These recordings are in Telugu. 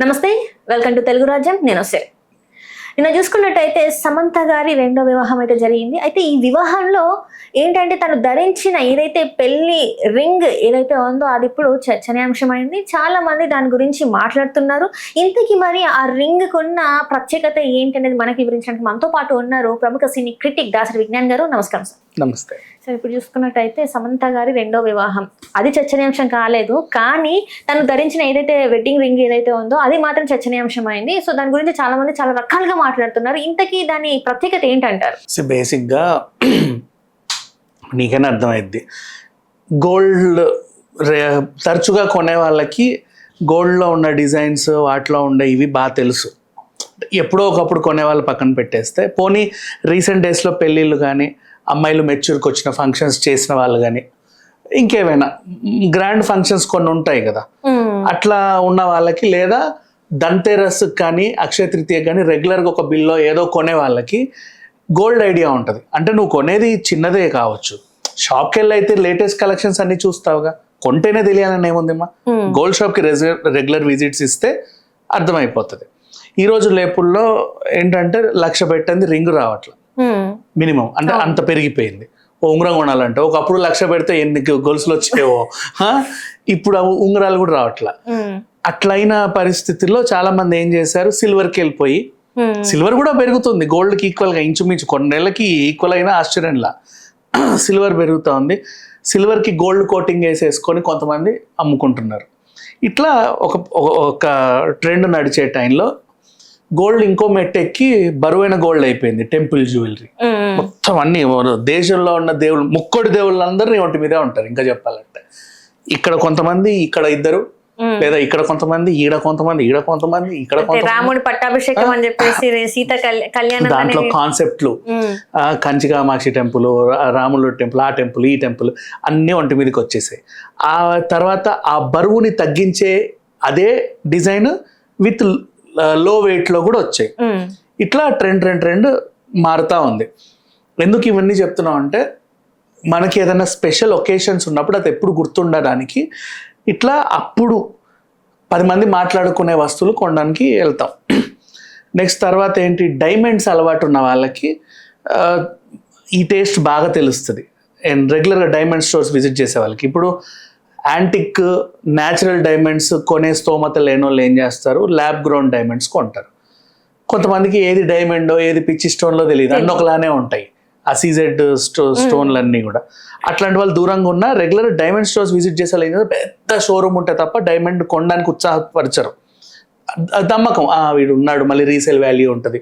నమస్తే, వెల్కమ్ టు తెలుగు రాజ్యం. నేను వస్తే నిన్న చూసుకున్నట్టయితే సమంత గారి రెండో వివాహం అయితే జరిగింది. అయితే ఈ వివాహంలో ఏంటంటే తను ధరించిన ఏదైతే పెళ్లి రింగ్ ఏదైతే ఉందో అది ఇప్పుడు చర్చనీయాంశమైంది. చాలా మంది దాని గురించి మాట్లాడుతున్నారు. ఇంతకీ మరి ఆ రింగ్ కున్న ప్రత్యేకత ఏంటి అనేది మనకి వివరించడానికి మనతో పాటు ఉన్నారు ప్రముఖ సినీ క్రిటిక్ దాసరి విజ్ఞాన్ గారు. నమస్కారం సార్. నమస్తే సార్, ఇప్పుడు చూసుకున్నట్టయితే సమంత గారి రెండో వివాహం అది చర్చనీయాంశం కాలేదు, కానీ తను ధరించిన ఏదైతే వెడ్డింగ్ రింగ్ ఏదైతే ఉందో అది మాత్రం చర్చనీయాంశం అయింది. సో దాని గురించి చాలా మంది చాలా రకాలుగా మాట్లాడుతున్నారు. ఇంతకీ దాని ప్రత్యేకత ఏంటంటారు? బేసిక్ గా నీకైనా అర్థమైద్ది. గోల్డ్ తరచుగా కొనే వాళ్ళకి గోల్డ్లో ఉన్న డిజైన్స్ వాటిలో ఉండే ఇవి బాగా తెలుసు. ఎప్పుడో ఒకప్పుడు కొనే వాళ్ళు పక్కన పెట్టేస్తే, పోనీ రీసెంట్ డేస్లో పెళ్ళిళ్ళు కానీ అమ్మాయిలు మెచ్యూర్కి వచ్చిన ఫంక్షన్స్ చేసిన వాళ్ళు కానీ ఇంకేమైనా గ్రాండ్ ఫంక్షన్స్ కొన్ని ఉంటాయి కదా, అట్లా ఉన్న వాళ్ళకి, లేదా ధన్తెరస్ కానీ అక్షయ తృతీయ కానీ రెగ్యులర్గా ఒక బిల్లో ఏదో కొనే వాళ్ళకి గోల్డ్ ఐడియా ఉంటుంది. అంటే నువ్వు కొనేది చిన్నదే కావచ్చు, షాప్కి వెళ్ళి అయితే లేటెస్ట్ కలెక్షన్స్ అన్ని చూస్తావుగా, కొంటేనే తెలియాలని ఏముందిమ్మా. గోల్డ్ షాప్కి రెగ్యులర్ విజిట్స్ ఇస్తే అర్థమైపోతుంది. ఈరోజు లేపుల్లో ఏంటంటే 1,00,000 పెట్టింది రింగ్ రావట్ల మినిమం, అంటే అంత పెరిగిపోయింది. ఉంగరం కొనాలంటే ఒకప్పుడు 1,00,000 పెడితే ఎన్ని గొలుసులు వచ్చేవో, ఇప్పుడు ఉంగరాలు కూడా రావట్లా. అట్లయిన పరిస్థితుల్లో చాలా మంది ఏం చేశారు, సిల్వర్కి వెళ్ళిపోయి, సిల్వర్ కూడా పెరుగుతుంది గోల్డ్కి ఈక్వల్గా, ఇంచుమించు కొన్ని నెలలకి ఈక్వల్ అయినా ఆశ్చర్యంలా సిల్వర్ పెరుగుతూ ఉంది. సిల్వర్కి గోల్డ్ కోటింగ్ వేసేసుకొని కొంతమంది అమ్ముకుంటున్నారు. ఇట్లా ఒక ట్రెండ్ నడిచే టైంలో గోల్డ్ ఇంకో మెట్టెక్కి బరువైన గోల్డ్ అయిపోయింది. టెంపుల్ జ్యువెలరీ మొత్తం అన్ని దేశంలో ఉన్న దేవుళ్ళు, ముక్కోడి దేవుళ్ళందరూ ఒంటి మీదే ఉంటారు. ఇంకా చెప్పాలంటే ఇక్కడ కొంతమంది, ఇక్కడ ఇద్దరు, లేదా ఇక్కడ కొంతమంది, ఈడ కొంతమంది, ఈడ కొంతమంది, ఇక్కడ రాముడి పట్టాభిషేకం అని చెప్పేసి సీత కళ్యాణం, దాంట్లో కాన్సెప్ట్లు, కంచి కామాక్షి టెంపుల్, రాముల టెంపుల్, ఆ టెంపుల్, ఈ టెంపుల్ అన్నీ ఒంటి మీదకి వచ్చేసాయి. ఆ తర్వాత ఆ బరువుని తగ్గించే అదే డిజైన్ విత్ లో వెయిట్ లో కూడా వచ్చాయి. ఇట్లా ట్రెండ్ మారుతా ఉంది. ఎందుకు ఇవన్నీ చెప్తున్నాం అంటే, మనకి ఏదైనా స్పెషల్ ఒకేషన్స్ ఉన్నప్పుడు అది ఎప్పుడు గుర్తుండడానికి ఇట్లా అప్పుడు 10 మంది మాట్లాడుకునే వస్తువులు కొనడానికి వెళ్తాం. నెక్స్ట్ తర్వాత ఏంటి, డైమండ్స్ అలవాటు ఉన్న వాళ్ళకి ఈ టేస్ట్ బాగా తెలుస్తుంది. అండ్ రెగ్యులర్గా డైమండ్ స్టోర్స్ విజిట్ చేసే వాళ్ళకి, ఇప్పుడు యాంటిక్ న్యాచురల్ డైమండ్స్ కొనే స్తోమత లేని వాళ్ళు ఏం చేస్తారు, ల్యాబ్ గ్రౌండ్ డైమండ్స్ కొంటారు. కొంతమందికి ఏది డైమండో ఏది పిచ్చి స్టోన్లో తెలియదు, అన్నీ ఒకలానే ఉంటాయి ఆ సీజెడ్ స్టోన్లన్నీ కూడా. అట్లాంటి వాళ్ళు దూరంగా ఉన్న రెగ్యులర్ డైమండ్ స్టోర్స్ విజిట్ చేసే వాళ్ళు పెద్ద షోరూమ్ ఉంటే తప్ప డైమండ్ కొనడానికి ఉత్సాహపరచరు. నమ్మకం, వీడు ఉన్నాడు, మళ్ళీ రీసేల్ వాల్యూ ఉంటుంది,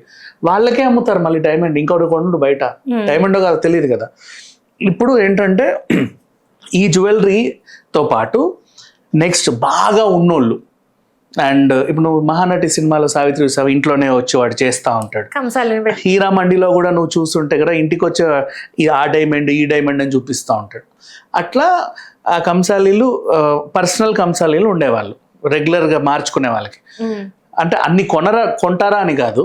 వాళ్ళకే అమ్ముతారు మళ్ళీ డైమండ్. ఇంకొకటి కొనుడు బయట డైమండో కాదు తెలియదు కదా. ఇప్పుడు ఏంటంటే ఈ జ్యువెలరీతో పాటు నెక్స్ట్ బాగా ఉన్నోళ్ళు, అండ్ ఇప్పుడు నువ్వు మహానటి సినిమాలో సావిత్రి చూసావు, ఇంట్లోనే వచ్చి వాడు చేస్తూ ఉంటాడు. హీరా మండిలో కూడా నువ్వు చూస్తుంటే కదా ఇంటికి వచ్చే ఆ డైమండ్ ఈ డైమండ్ అని చూపిస్తూ ఉంటాడు. అట్లా ఆ కంసాలీలు పర్సనల్ కంసాలీలు ఉండేవాళ్ళు, రెగ్యులర్గా మార్చుకునే వాళ్ళకి. అంటే అన్ని కొంటారా అని కాదు,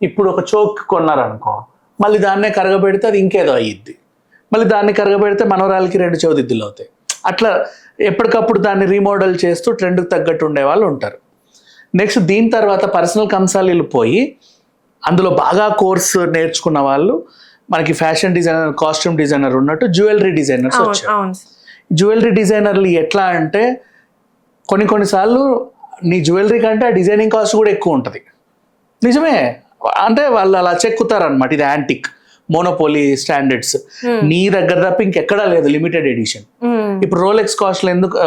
ఇప్పుడు ఒక చోక్ కొన్నారనుకో, మళ్ళీ దాన్నే కరగబెడితే అది ఇంకేదో అయ్యిద్ది, మళ్ళీ దాన్ని కరగబెడితే మనవరాలకి 2 చౌదిద్దులు అవుతాయి. అట్లా ఎప్పటికప్పుడు దాన్ని రీమోడల్ చేస్తూ ట్రెండ్కి తగ్గట్టు ఉండే వాళ్ళు ఉంటారు. నెక్స్ట్ దీని తర్వాత పర్సనల్ కంసాలీలు పోయి అందులో బాగా కోర్స్ నేర్చుకున్న వాళ్ళు, మనకి ఫ్యాషన్ డిజైనర్, కాస్ట్యూమ్ డిజైనర్ ఉన్నట్టు జ్యువెలరీ డిజైనర్స్ వచ్చారు. జ్యువెలరీ డిజైనర్లు ఎట్లా అంటే, కొన్నిసార్లు నీ జ్యువెలరీ కంటే ఆ డిజైనింగ్ కాస్ట్ కూడా ఎక్కువ ఉంటుంది. నిజమే, అంటే వాళ్ళు అలా చెక్కుతారనమాట. ఇది యాంటిక్ మోనోపోలీ స్టాండర్డ్స్, నీ దగ్గర తప్ప ఇంకెక్కడా లేదు లిమిటెడ్ ఎడిషన్. ఇప్పుడు రోలెక్స్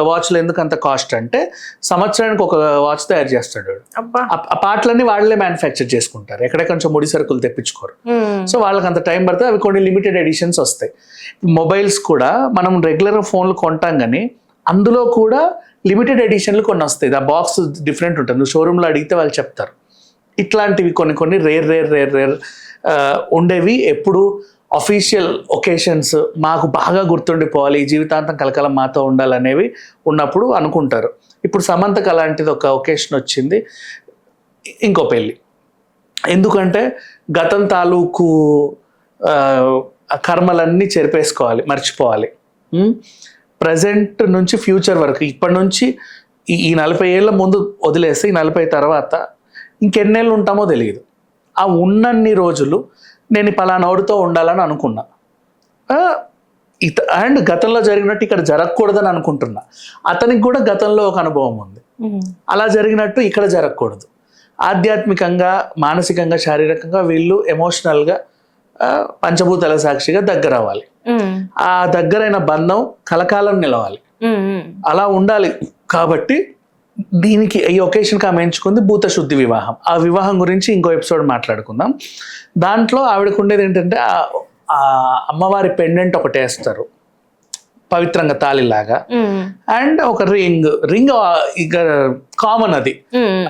వాచ్లు ఎందుకు అంత కాస్ట్ అంటే, సంవత్సరానికి ఒక వాచ్ తయారు చేస్తాడు. ఆ పార్ట్లన్నీ వాళ్ళే మ్యానుఫ్యాక్చర్ చేసుకుంటారు, ఎక్కడెక్కడ కొంచెం ముడి సరుకులు తెప్పించుకోరు. సో వాళ్ళకి అంత టైం పడితే అవి కొన్ని లిమిటెడ్ ఎడిషన్స్ వస్తాయి. మొబైల్స్ కూడా మనం రెగ్యులర్ ఫోన్లు కొంటాం కానీ అందులో కూడా లిమిటెడ్ ఎడిషన్లు కొన్ని వస్తాయి. ఆ బాక్స్ డిఫరెంట్ ఉంటుంది, నువ్వు షోరూమ్లో అడిగితే వాళ్ళు చెప్తారు. ఇట్లాంటివి కొన్ని రేర్ ఉండేవి. ఎప్పుడు అఫీషియల్ ఒకేషన్స్ మాకు బాగా గుర్తుండిపోవాలి, జీవితాంతం కలకాలం మాతో ఉండాలనేవి ఉన్నప్పుడు అనుకుంటారు. ఇప్పుడు సమంతకు అలాంటిది ఒక ఒకేషన్ వచ్చింది, ఇంకో పెళ్ళి. ఎందుకంటే గతం తాలూకు కర్మలన్నీ చెరిపేసుకోవాలి, మర్చిపోవాలి. ప్రజెంట్ నుంచి ఫ్యూచర్ వరకు, ఇప్పటి నుంచి ఈ 40 ఏళ్ళ ముందు వదిలేస్తే ఈ 40 తర్వాత ఇంకెన్నేళ్ళు ఉంటామో తెలియదు. ఆ ఉన్నన్ని రోజులు నేను పలానోడితో ఉండాలని అనుకున్నా. అండ్ గతంలో జరిగినట్టు ఇక్కడ జరగకూడదని అనుకుంటున్నా. అతనికి కూడా గతంలో ఒక అనుభవం ఉంది, అలా జరిగినట్టు ఇక్కడ జరగకూడదు. ఆధ్యాత్మికంగా, మానసికంగా, శారీరకంగా వీళ్ళు ఎమోషనల్గా పంచభూతాల సాక్షిగా దగ్గర అవ్వాలి. ఆ దగ్గరైన బంధం కలకాలం నిలవాలి, అలా ఉండాలి. కాబట్టి దీనికి ఈ ఒకేషన్కి ఆమె ఎంచుకుంది భూత శుద్ధి వివాహం. ఆ వివాహం గురించి ఇంకో ఎపిసోడ్ మాట్లాడుకుందాం. దాంట్లో ఆవిడకు ఉండేది ఏంటంటే ఆ అమ్మవారి పెండెంట్ ఒకటి వేస్తారు పవిత్రంగా తాళిలాగా, అండ్ ఒక రింగ్ ఇక కామన్, అది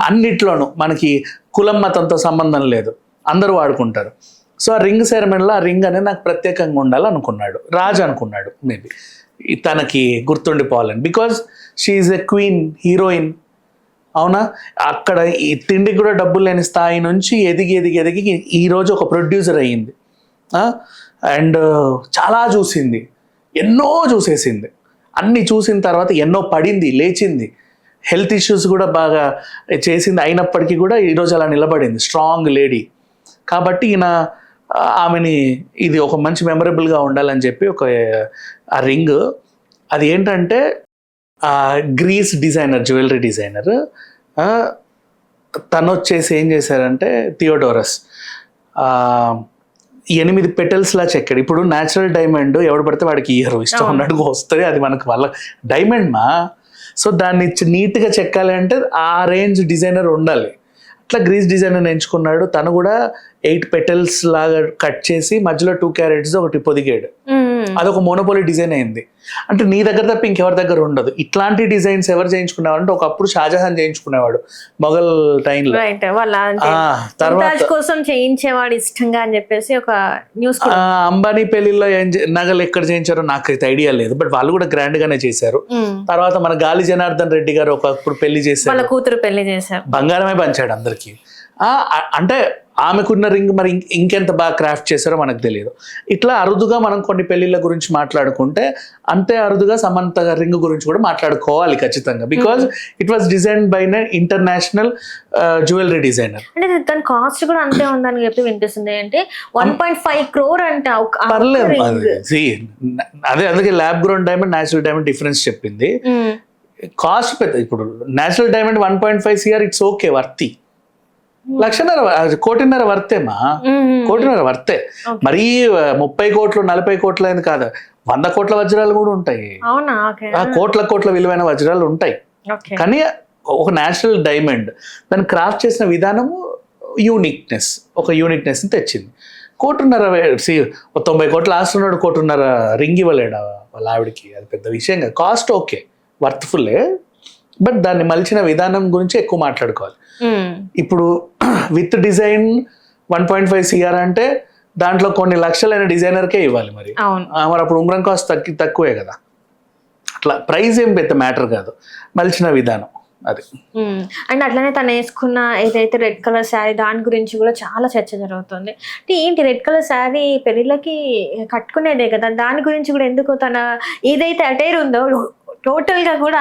అన్నిట్లోనూ మనకి కులం మతంతో సంబంధం లేదు, అందరూ వాడుకుంటారు. సో ఆ రింగ్ సెరమనీలో ఆ రింగ్ అనేది నాకు ప్రత్యేకంగా ఉండాలనుకున్నాడు రాజు, అనుకున్నాడు మేబీ తనకి గుర్తుండిపోవాలని. Because she's a queen, heroine. అవునా? అక్కడ ఈ తిండికి కూడా డబ్బులు లేని స్థాయి నుంచి ఎదిగి ఎదిగి ఎదిగి ఈరోజు ఒక ప్రొడ్యూసర్ అయ్యింది. అండ్ చాలా చూసింది, ఎన్నో చూసేసింది. అన్ని చూసిన తర్వాత ఎన్నో పడింది, లేచింది, హెల్త్ ఇష్యూస్ కూడా బాగా చేసింది. అయినప్పటికీ కూడా ఈరోజు అలా నిలబడింది, స్ట్రాంగ్ లేడీ. కాబట్టి ఈయన ఆమెని ఇది ఒక మంచి మెమరబుల్గా ఉండాలని చెప్పి ఒక ఆ రింగ్, అది ఏంటంటే గ్రీస్ డిజైనర్, జ్యువెలరీ డిజైనర్, తను వచ్చేసి ఏం చేశారంటే థియోడోరస్ 8 పెటల్స్లా చెక్కాడు. ఇప్పుడు న్యాచురల్ డైమండ్ ఎవడు పడితే వాడికి ఇయ్యరు, ఇష్టం ఉన్నట్టుగా వస్తుంది, అది మనకు వాళ్ళ డైమండ్ మా. సో దాన్ని నీట్గా చెక్కాలి అంటే ఆ రేంజ్ డిజైనర్ ఉండాలి. అట్లా గ్రీస్ డిజైనర్ ఎంచుకున్నాడు. తను కూడా 8 పెటల్స్ లాగా కట్ చేసి మధ్యలో 2 క్యారెట్స్ ఒకటి పొదిగాడు. అదొక మోనోపోలీ డిజైన్ అయింది. అంటే నీ దగ్గర తప్ప ఇంకెవరి దగ్గర ఉండదు. ఇట్లాంటి డిజైన్స్ ఎవరు చేయించుకునేవాడు అంటే ఒకప్పుడు షాజహాన్ చేయించుకునేవాడు మొఘల్ టైంలో. తర్వాత కోసం చేయించేవాడు ఇష్టంగా అని చెప్పేసి ఒక న్యూస్. అంబానీ పెళ్లిలో నగలు ఎక్కడ చేయించారో నాకైతే ఐడియా లేదు, బట్ వాళ్ళు కూడా గ్రాండ్ గానే చేశారు. తర్వాత మన గాలి జనార్దన్ రెడ్డి గారు ఒకప్పుడు పెళ్లి చేశారు, వాళ్ళ కూతురు పెళ్లి చేశారు, బంగారమే పంచాడు అందరికి. అంటే ఆమెకున్న రింగ్ మరి ఇంకెంత బాగా క్రాఫ్ట్ చేశారో మనకు తెలియదు. ఇట్లా అరుదుగా మనం కొన్ని పెళ్లిళ్ళ గురించి మాట్లాడుకుంటే అంతే అరుదుగా సమంత రింగ్ గురించి కూడా మాట్లాడుకోవాలి ఖచ్చితంగా. Because it was design by న ఇంటర్నేషనల్ జ్యువెలరీ డిజైనర్. అంటే దాని కాస్ట్ కూడా అంతే ఉందని చెప్పి వినిపిస్తుంది. అంటే 1.5 crore అంట. పర్లేదు, అదే అందుకే lab grown diamond, natural diamond difference చెప్పింది. కాస్ట్ పెద్ద. ఇప్పుడు natural diamond 1.5 crore it's okay, worthy. 1,00,000 కోటిన్నర వర్తేమా, కోటిన్నర వర్తే. మరీ 30 కోట్లు 40 కోట్లు అయింది కాదు, 100 కోట్ల వజ్రాలు కూడా ఉంటాయి, కోట్ల విలువైన వజ్రాలు ఉంటాయి. కానీ ఒక నేచురల్ డైమండ్ దాన్ని క్రాఫ్ట్ చేసిన విధానము ఒక యూనిక్నెస్ తెచ్చింది. 1.5 90 కోట్ల ఆస్తున్నాడు, 1.5 రింగ్ ఇవ్వలేడు వాళ్ళ ఆవిడకి. అది పెద్ద విషయం కాదు. కాస్ట్ ఓకే, వర్త్ఫుల్లే, బట్ దాన్ని మలిచిన విధానం గురించి ఎక్కువ మాట్లాడుకోవాలి. ఇప్పుడు విత్ డిజైన్ 1.5 crore అంటే దాంట్లో కొన్ని లక్షలైన డిజైనర్కే ఇవ్వాలి. మరి అప్పుడు ఉంగరం కాస్ట్ తక్కువే కదా. అట్లా ప్రైస్ ఏం పెద్ద మ్యాటర్ కాదు, మలిచిన విధానం అది. అండ్ అట్లనే తను వేసుకున్న ఏదైతే రెడ్ కలర్ శారీ, దాని గురించి కూడా చాలా చర్చ జరుగుతుంది. అంటే ఏంటి రెడ్ కలర్ శారీ పెళ్ళిళ్ళకి కట్టుకునేదే కదా, దాని గురించి కూడా ఎందుకు తన ఏదైతే అటైర్ ఉందో టోటల్ గా కూడా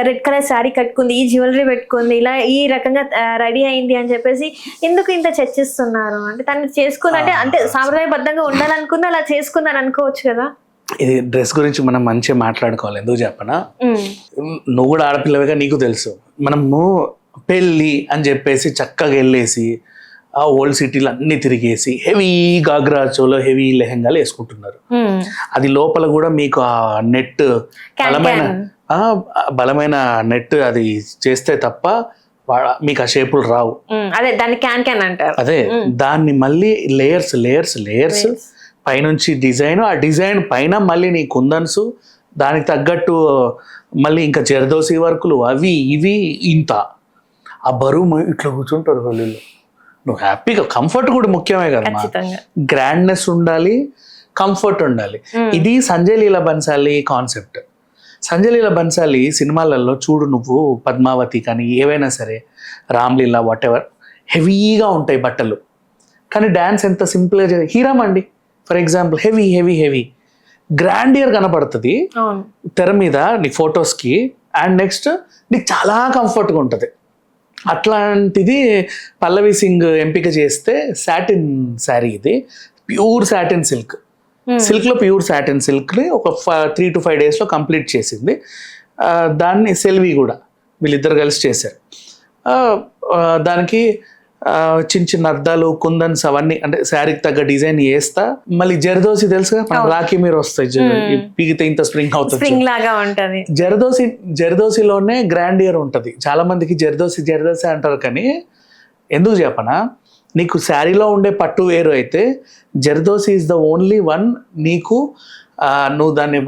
రెడ్ కలర్ శారీ కట్టుకుంది, ఈ జ్యువెలరీ పెట్టుకుంది, ఇలా ఈ రకంగా రెడీ అయింది అని చెప్పేసి ఎందుకు ఇంత చర్చిస్తున్నారు? అంటే తను చేసుకుంది అంటే సాంప్రదాయబద్ధంగా ఉండాలనుకుంది, అలా చేసుకుందని అనుకోవచ్చు కదా. ఇది డ్రెస్ గురించి మనం మంచిగా మాట్లాడుకోవాలి. ఎందుకు చెప్పనా, నువ్వు కూడా ఆడపిల్లవిగా నీకు తెలుసు, మనము పెళ్ళి అని చెప్పేసి చక్కగా వెళ్ళేసి ఆ ఓల్డ్ సిటీలు అన్ని తిరిగేసి హెవీ గాగ్రా చోలో హెవీ లెహంగాలు వేసుకుంటున్నారు. అది లోపల కూడా మీకు ఆ నెట్ బలమైన నెట్ అది చేస్తే తప్ప మీకు ఆ షేపులు రావు. అదే దాన్ని క్యాన్ అంటారు. అదే దాన్ని మళ్ళీ లేయర్స్ పైనుంచి డిజైన్, ఆ డిజైన్ పైన మళ్ళీ నీ కుందన్స్, దానికి తగ్గట్టు మళ్ళీ ఇంకా జర్దోసి వర్కులు, అవి ఇవి, ఇంత ఆ బరువు ఇట్లా కూర్చుంటారు వాళ్ళు. నువ్వు హ్యాపీగా, కంఫర్ట్ కూడా ముఖ్యమే కదా. గ్రాండ్నెస్ ఉండాలి, కంఫర్ట్ ఉండాలి. ఇది సంజయ్ లీలా బన్సాలి కాన్సెప్ట్. సంజయ్ లీలా బన్సాలి సినిమాలలో చూడు నువ్వు, పద్మావతి కానీ ఏవైనా సరే, రామ్లీలా వాట్ ఎవర్, హెవీగా ఉంటాయి బట్టలు, కానీ డ్యాన్స్ ఎంత సింపుల్గా. హీరామ్ అండి ఫర్ ఎగ్జాంపుల్, హెవీ గ్రాండియర్ కనపడుతుంది తెర మీద నీ ఫొటోస్కి, అండ్ నెక్స్ట్ నీకు చాలా కంఫర్ట్గా ఉంటుంది. అట్లాంటిది పల్లవి సింగ్ ఎంపిక చేస్తే సాటిన్ శారీ, ఇది ప్యూర్ సాటిన్ సిల్క్. సిల్క్లో ప్యూర్ సాటిన్ సిల్క్ని ఒక 3 to 5 daysలో కంప్లీట్ చేసింది. దాన్ని సెల్వి కూడా వీళ్ళిద్దరు కలిసి చేశారు. దానికి చిన్న చిన్న అద్దాలు, కుందన్స్ అవన్నీ అంటే శారీకి తగ్గ డిజైన్ వేస్తా. మళ్ళీ జరదోసి తెలుసుగా, రాఖీ మీరు వస్తాయి పీగితే ఇంత స్ప్రింగ్ అవుతుంది, లాగా ఉంటది. జరదోసిలోనే గ్రాండియర్ ఉంటుంది. చాలా మందికి జరదోసి అంటారు, కానీ ఎందుకు చెప్పనా, నీకు శారీలో ఉండే పట్టు వేరు అయితే zardozi is the only one. నీకు నువ్వు దాన్ని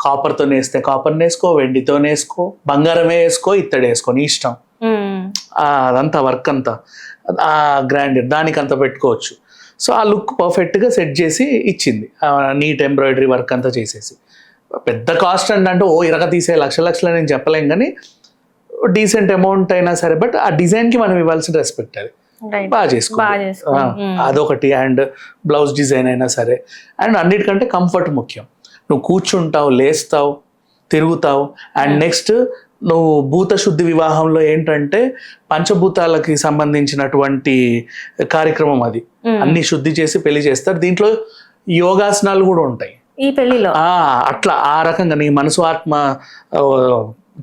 కాపర్తో వేస్తే కాపర్ వేసుకో, వెండితో వేసుకో, బంగారమే వేసుకో, ఇత్తడి వేసుకో, నీ ఇష్టం. అదంతా వర్క్ అంతా ఆ గ్రాండియర్ దానికి అంతా పెట్టుకోవచ్చు. సో ఆ లుక్ పర్ఫెక్ట్గా సెట్ చేసి ఇచ్చింది. నీట్ ఎంబ్రాయిడరీ వర్క్ అంతా చేసేసి. పెద్ద కాస్ట్ అంటే ఇరగ తీసే లక్షలు నేను చెప్పలేం, కానీ డీసెంట్ అమౌంట్ అయినా సరే, బట్ ఆ డిజైన్కి మనం ఇవ్వాల్సిన రెస్పెక్ట్ అది బాగా చేసుకో. అదొకటి. అండ్ బ్లౌజ్ డిజైన్ అయినా సరే. అండ్ అన్నిటికంటే కంఫర్ట్ ముఖ్యం. నువ్వు కూర్చుంటావు, లేస్తావు, తిరుగుతావు. అండ్ నెక్స్ట్ నువ్వు భూత శుద్ధి వివాహంలో ఏంటంటే పంచభూతాలకి సంబంధించినటువంటి కార్యక్రమం అది. అన్ని శుద్ధి చేసి పెళ్లి చేస్తారు. దీంట్లో యోగాసనాలు కూడా ఉంటాయి ఈ పెళ్లిలో. అట్లా ఆ రకంగా నీ మనసు ఆత్మ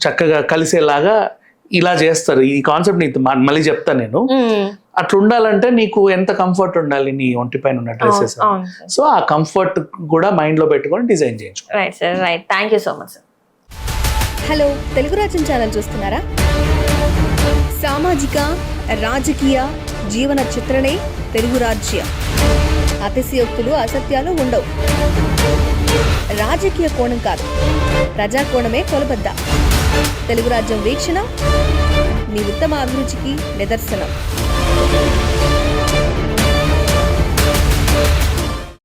చక్కగా కలిసేలాగా ఇలా చేస్తారు. ఈ కాన్సెప్ట్ నీకు మళ్ళీ చెప్తా నేను. అట్లా ఉండాలంటే నీకు ఎంత కంఫర్ట్ ఉండాలి నీ ఒంటి పైన ఉన్న డ్రెస్సెస్. సో ఆ కంఫర్ట్ కూడా మైండ్ లో పెట్టుకొని డిజైన్ చేయించు. Right sir, right. Thank you so much sir. Hello, Telugu రాజ్యం ఛానల్ చూస్తున్నారా? సామాజిక, రాజకీయ, జీవన చిత్రణే తెలుగు రాజ్యం. అతిశయోక్తులు, అసత్యాలు ఉండవు. రాజకీయ కోణం కాదు, ప్రజా కోణమే కొలబద్ద. తెలుగు రాజ్యం వీక్షణ మీ ఉత్తమ అభిరుచికి నిదర్శనం.